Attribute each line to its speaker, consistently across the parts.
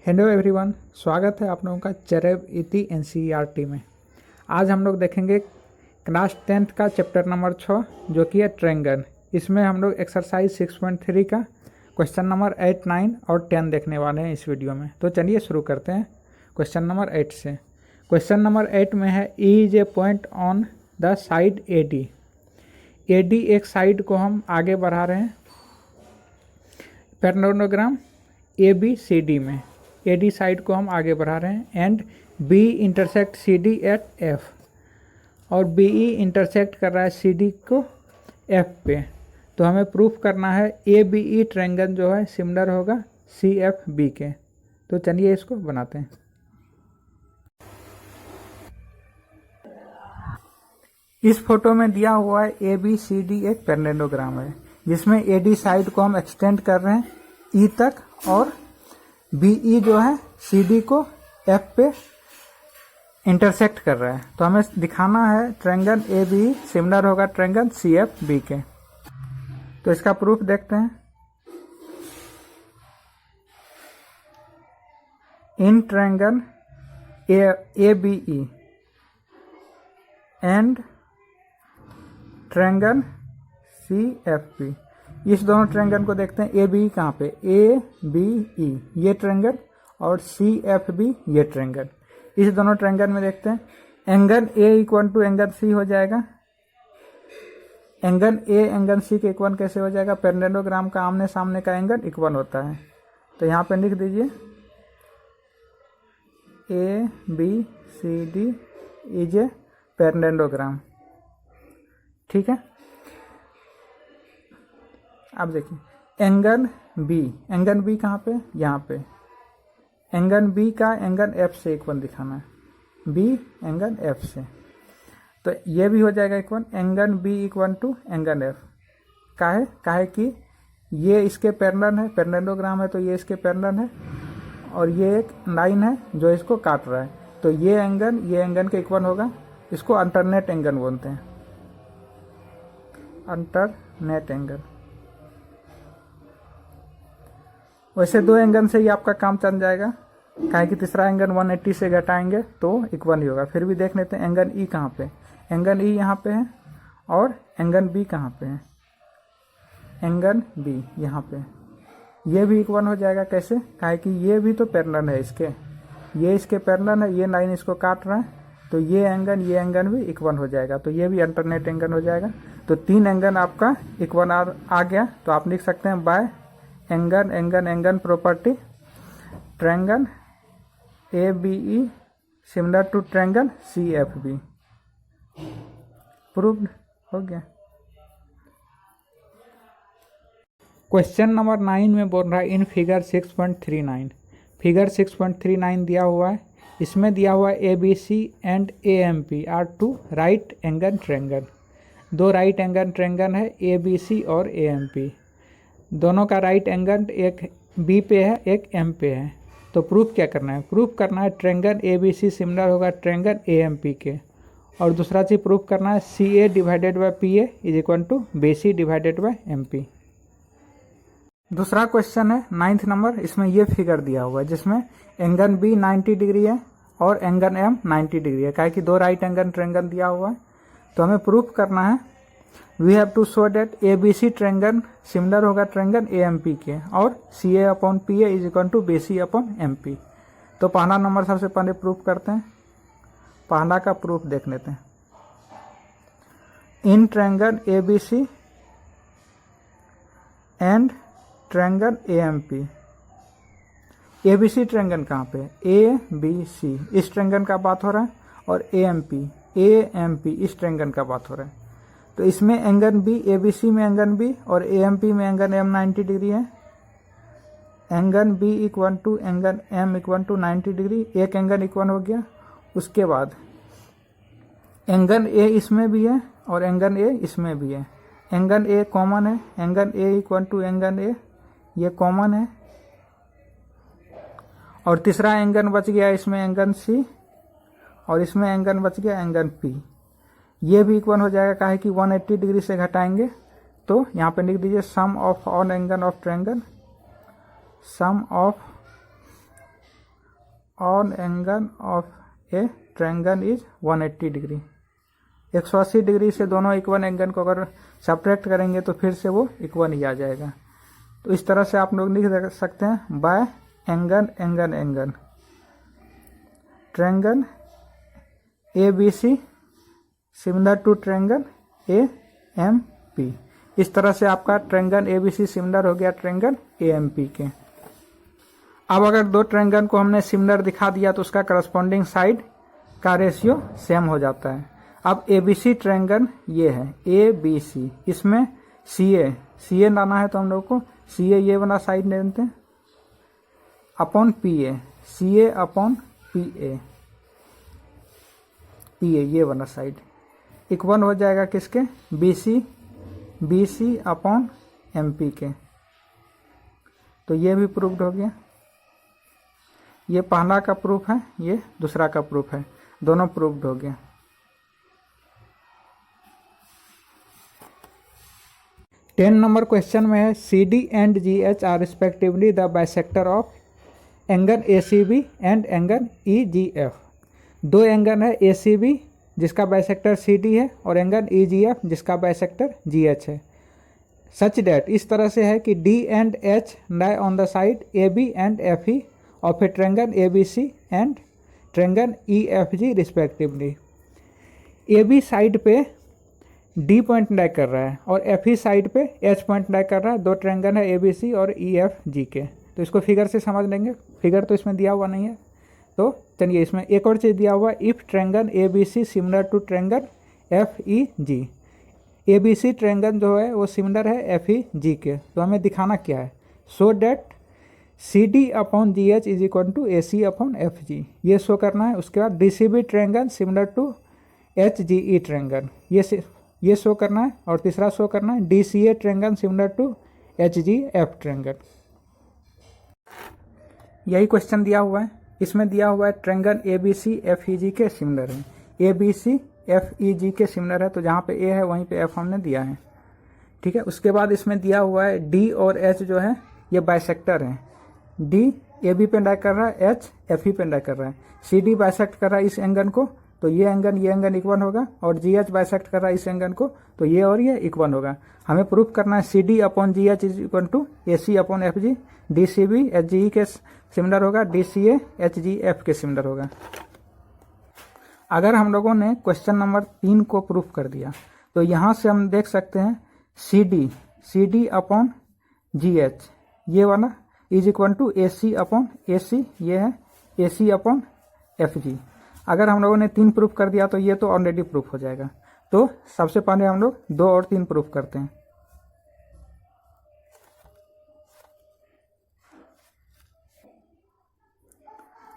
Speaker 1: Hello everyone, स्वागत है आप लोगों का चरब इति एनसीईआरटी में। आज हम लोग देखेंगे क्लास 10th का चैप्टर नंबर 6 जो कि है ट्रायंगल। इसमें हम लोग एक्सरसाइज 6.3 का क्वेश्चन नंबर 8, 9 और 10 देखने वाले हैं इस वीडियो में। तो चलिए शुरू करते हैं क्वेश्चन नंबर 8 से। क्वेश्चन नंबर 8 में है E is a point on the side A D. A D एक साइड को हम आगे बढ़ा रहे हैं parallelogram A B C D में। ए डी साइड को हम आगे बढ़ा रहे हैं and B intersect C D at F, और बी ई इंटरसेक्ट कर रहा है सी डी को एफ पे। तो हमें प्रूफ करना है ए बी ई ट्रायंगल जो है सिमिलर होगा सी एफ बी के। तो चलिए इसको बनाते हैं। इस फोटो में दिया हुआ है ए बी सी डी एक पैरेललोग्राम है जिसमें ए डी साइड को हम एक्सटेंड कर रहे हैं ई तक, और बी ई जो है सी डी को एफ पे इंटरसेक्ट कर रहा है। तो हमें दिखाना है ट्रायंगल ए बी सिमिलर होगा ट्रायंगल सी एफ बी के। तो इसका प्रूफ देखते हैं। इन triangle A B E and triangle C F B, इस दोनों ट्रायंगल को देखते हैं। ए बी कहाँ पे, ए बी ई ये ट्रायंगल, और सी एफ बी ये ट्रायंगल। इस दोनों ट्रायंगल में देखते हैं angle A equal to angle C हो जाएगा। एंगल ए एंगल सी के इक्वल कैसे हो जाएगा? पैरेललोग्राम का आमने सामने का एंगल इक्वल होता है। तो यहाँ पे लिख दीजिए A B C D is a parallelogram. ठीक है, अब देखिए एंगल बी कहाँ पे, यहाँ पे। एंगल बी का एंगल एफ से इक्वल दिखाना है, बी एंगल एफ से। तो ये भी हो जाएगा equal angle B equal to angle F. काहे कि ये इसके पैरेलल है, पैरेललोग्राम है तो ये इसके पैरेलल है, और ये एक लाइन है जो इसको काट रहा है। तो ये एंगल के इक्वल होगा। इसको अल्टरनेट एंगल बोलते हैं, अल्टरनेट एंगल। वैसे दो एंगल से ही आपका काम चल जाएगा, काहे कि तीसरा एंगल 180 से घटाएंगे तो इक्वल ही होगा। फिर भी देख लेते हैं एंगल ई कहाँ पे। एंगल ई यहाँ पे है, और एंगल बी कहाँ पे है, एंगल बी यहाँ पे। ये भी इक्वल हो जाएगा। कैसे? काहे कि ये भी तो पैरेलल है इसके, ये इसके पैरेलल है, ये लाइन इसको काट रहा है, तो ये एंगल भी इक्वल हो जाएगा। तो ये भी अल्टरनेट एंगल हो जाएगा। तो तीन एंगल आपका इक्वल आ गया। तो आप लिख सकते हैं by angle property triangle A B E similar to triangle C F B. Proved हो गया। क्वेश्चन नंबर 9 में बोल रहा है इन फिगर 6.39। फिगर 6.39 दिया हुआ है। इसमें दिया हुआ है A B C and A M P are two right angle triangle. दो राइट एंगल ट्रायंगल है ए बी सी और ए एम पी। दोनों का राइट एंगल एक बी पे है एक एम पे है। तो प्रूफ क्या करना है? प्रूफ करना है triangle A B C similar होगा ट्रायंगल ए एम पी के। और दूसरा चीज़ प्रूफ करना है C A divided by P A is equal to B C divided by M P. दूसरा क्वेश्चन है 9th नंबर। इसमें ये फिगर दिया हुआ है जिसमें एंगल बी 90 डिग्री है और एंगल एम 90 डिग्री है। काहे कि दो राइट एंगल ट्रायंगल दिया हुआ है। तो हमें प्रूफ करना है we have to show that A B C triangle similar होगा ट्रायंगल ए एम पी के, और C A upon P A is equal to B C upon M P. तो पहला नंबर सबसे पहले प्रूफ करते हैं। पहला का प्रूफ देख लेते हैं। इन triangle A B C and triangle A M P. A B C triangle कहाँ पे? ए बी सी इस ट्रायंगल का बात हो रहा है, और ए एम पी इस ट्रायंगल का बात हो रहा है। तो इसमें angle B A B C में एंगल बी और ए एम पी में एंगल एम 90 डिग्री है। Angle B equal to angle M equal to 90 degree. एक एंगल इक्वल हो गया। उसके बाद एंगल ए इसमें भी है और एंगल ए इसमें भी है। एंगल ए कॉमन है, angle A equal to angle A ये कॉमन है। और तीसरा एंगल बच गया इसमें एंगल सी, और इसमें एंगल बच गया एंगल पी। ये भी इक्वल हो जाएगा। काहे कि 180 डिग्री से घटाएंगे। तो यहाँ पे लिख दीजिए sum of all angle of triangle, sum of on angle of a triangle is 180 degree. 180 degree से दोनों इक्वल एंगल को अगर सब्ट्रैक्ट करेंगे तो फिर से वो इक्वल ही आ जाएगा। तो इस तरह से आप लोग लिख सकते हैं by angle angle angle triangle A B C similar to triangle A M P. इस तरह से आपका triangle A B C similar हो गया ट्रायंगल ए एम पी के। अब अगर दो ट्रायंगल को हमने सिमिलर दिखा दिया तो उसका करस्पॉन्डिंग साइड का रेशियो सेम हो जाता है। अब ए बी सी ट्रायंगल ये है ए बी सी, इसमें सी ए लाना है तो हम लोग को सी ए ये वाला साइड ले लेते हैं upon P A, C A upon P A ये वाला साइड इक्वल हो जाएगा किसके, B C upon M P के। तो ये भी प्रूफ्ड हो गया। ये पहला का प्रूफ है, ये दूसरा का प्रूफ है, दोनों प्रूफ्ड हो गया। टेन नंबर क्वेश्चन में है C D and G H are respectively the bisector of angle A C B and angle E G F. दो एंगल है ए सी बी जिसका बाइसेक्टर सी डी है और एंगल ई जी एफ जिसका bisector G H है। Such that इस तरह से है कि D and H lie on the side A B and F E of a triangle A B C and triangle E F G respectively. A B side पे D point lie कर रहा है और एफ ई साइड पे H point lie कर रहा है। दो ट्रायंगल है ए बी सी और ई एफ जी के। तो इसको फिगर से समझ लेंगे, फिगर तो इसमें दिया हुआ नहीं है। तो चलिए इसमें एक और चीज़ दिया हुआ है, if triangle A B C similar to triangle F E G. A B C triangle जो है वो सिमिलर है एफ ई जी के। तो हमें दिखाना क्या है, so that C D upon G H is equal to A C upon F G, ये शो करना है। उसके बाद D C B triangle similar to H G E triangle, ये शो करना है। और तीसरा शो करना है D C A triangle similar to H G F triangle. यही क्वेश्चन दिया हुआ है। इसमें दिया हुआ है triangle A B C F E जी के सिमिलर है, A B C F E जी के सिमिलर है। तो जहाँ पे ए है वहीं पे एफ हमने दिया है, ठीक है। उसके बाद इसमें दिया हुआ है डी और एच जो है ये बाइसेक्टर है। डी ए बी पे लाई कर रहा है, एच एफ ई पे लाई कर रहा है। सी डी बाइसेक्ट कर रहा है इस एंगल को, तो ये एंगल इक्वल होगा। और जी एच बाइसेक्ट कर रहा है इस एंगल को, तो ये और ये इक्वल होगा। हमें प्रूफ करना है C D upon G H is equal to A C upon F G. D C B H G E के सिमिलर होगा, D C A H G F के सिमिलर होगा। अगर हम लोगों ने क्वेश्चन नंबर 3 को प्रूफ कर दिया तो यहाँ से हम देख सकते हैं C D upon G H ये वाला is equal to A C upon A C, ये है ए सी अपॉन एफ जी। अगर हम लोगों ने 3 प्रूफ कर दिया तो ये तो ऑलरेडी प्रूफ हो जाएगा। तो सबसे पहले हम लोग 2 और 3 प्रूफ करते हैं।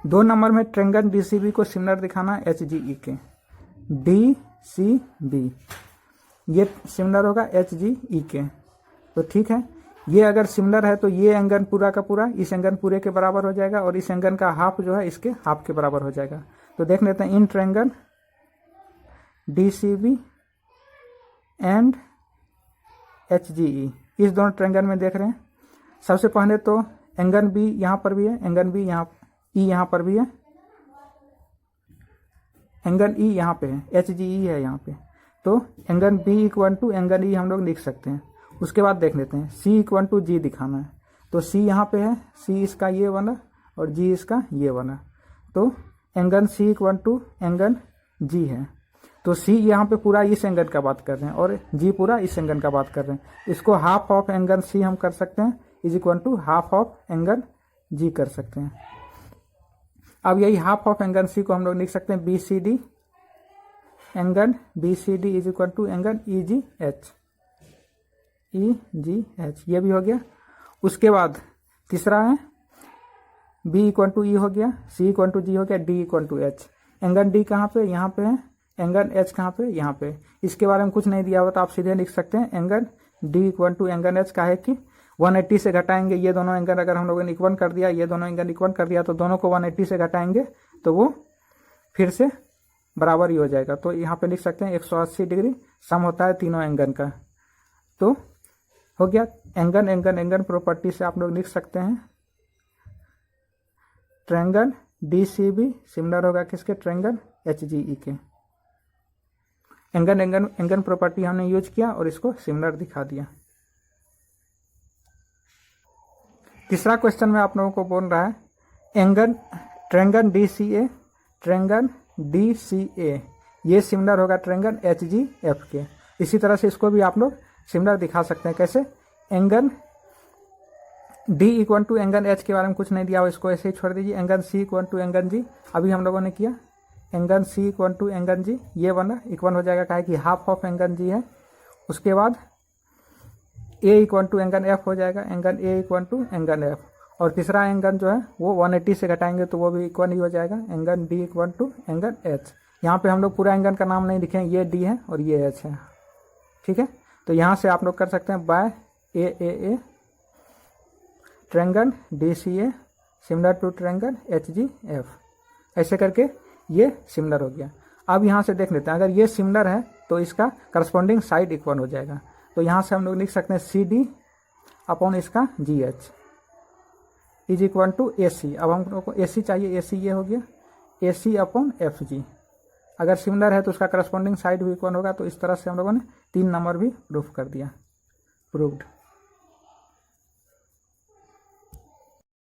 Speaker 1: दो नंबर में ट्रायंगल डीसीबी को सिमिलर दिखाना एच जी ई के। डी सी बी ये सिमिलर होगा एच जी ई के। तो ठीक है, ये अगर सिमिलर है तो ये एंगल पूरा का पूरा इस एंगल पूरे के बराबर हो जाएगा और इस एंगल का हाफ जो है इसके हाफ के बराबर हो जाएगा। तो देख लेते हैं इन triangle D C B and H G E, इस दोनों ट्रायंगल में देख रहे हैं। सबसे पहले तो एंगल बी यहाँ पर भी है, एंगल बी यहाँ ई यहाँ पर भी है, एंगल ई यहाँ पे है, एच जी ई है यहाँ पे। तो angle B equal to angle E हम लोग लिख सकते हैं। उसके बाद देख लेते हैं सी इक्वल टू जी दिखाना है। तो सी यहाँ पे है, सी इसका ये वाला और जी इसका ये वाला। तो angle C equal to angle G है। तो सी यहाँ पे पूरा इस एंगल का बात कर रहे हैं और जी पूरा इस एंगल का बात कर रहे हैं। इसको हाफ ऑफ एंगल सी हम कर सकते हैं is equal to half of angle G कर सकते हैं। अब यही हाफ ऑफ एंगल सी को हम लोग लिख सकते हैं B C D, angle B C D is equal to angle E G H, E G H, ये भी हो गया। उसके बाद तीसरा है बी इक्वल टू ई हो गया, सी इक्वल टू जी हो गया, D equal to H. Angle D कहाँ पे, यहाँ पे है, एंगल एच कहाँ पे, यहाँ पे। इसके बारे में कुछ नहीं दिया हुआ तो आप सीधे लिख सकते हैं angle D equal to angle H. का है कि 180 से घटाएंगे ये दोनों एंगल, अगर हम लोगों ने इक्वल कर दिया, ये दोनों एंगल इक्वल कर दिया तो दोनों को 180 से घटाएंगे तो वो फिर से बराबर ही हो जाएगा। तो यहाँ पे लिख सकते हैं 180 डिग्री सम होता है तीनों एंगल का। तो हो गया एंगल एंगल एंगल प्रॉपर्टी से आप लोग लिख सकते हैं triangle D C B similar होगा किसके, ट्रायंगल एच जी ई के। एंगन प्रॉपर्टी हमने यूज किया और इसको सिमिलर दिखा दिया। तीसरा क्वेश्चन में आप लोगों को बोल रहा है ट्रायंगल डी सी ए ये सिमिलर होगा ट्रायंगल एच जी एफ के। इसी तरह से इसको भी आप लोग सिमिलर दिखा सकते हैं। कैसे, angle D equal to angle H के बारे में कुछ नहीं दिया हो, इसको ऐसे ही छोड़ दीजिए। Angle C equal to angle G अभी हम लोगों ने किया। Angle C equal to angle G ये बना इक्वल हो जाएगा, कहा कि हाफ ऑफ एंगल जी है। उसके बाद A equal to angle F हो जाएगा, angle A equal to angle F. और तीसरा एंगल जो है वो 180 से घटाएंगे तो वो भी इक्वल ही हो जाएगा, angle D equal to angle H. यहाँ पे हम लोग पूरा एंगल का नाम नहीं लिखेंगे, ये डी है और ये एच है, ठीक है। तो यहाँ से आप लोग कर सकते हैं by A triangle D C A similar to triangle H G F, ऐसे करके ये सिमिलर हो गया। अब यहाँ से देख लेते हैं, अगर ये सिमिलर है तो इसका करस्पॉन्डिंग साइड इक्वल हो जाएगा। तो यहाँ से हम लोग लिख सकते हैं सी डी अपॉन इसका G H is equal to A C. अब हम लोग को ए सी चाहिए, ए सी ये हो गया ए सी अपॉन एफ जी। अगर सिमिलर है तो उसका करस्पॉन्डिंग साइड भी इक्वल होगा। तो इस तरह से हम लोगों ने 3 नंबर भी प्रूफ कर दिया, प्रूव्ड।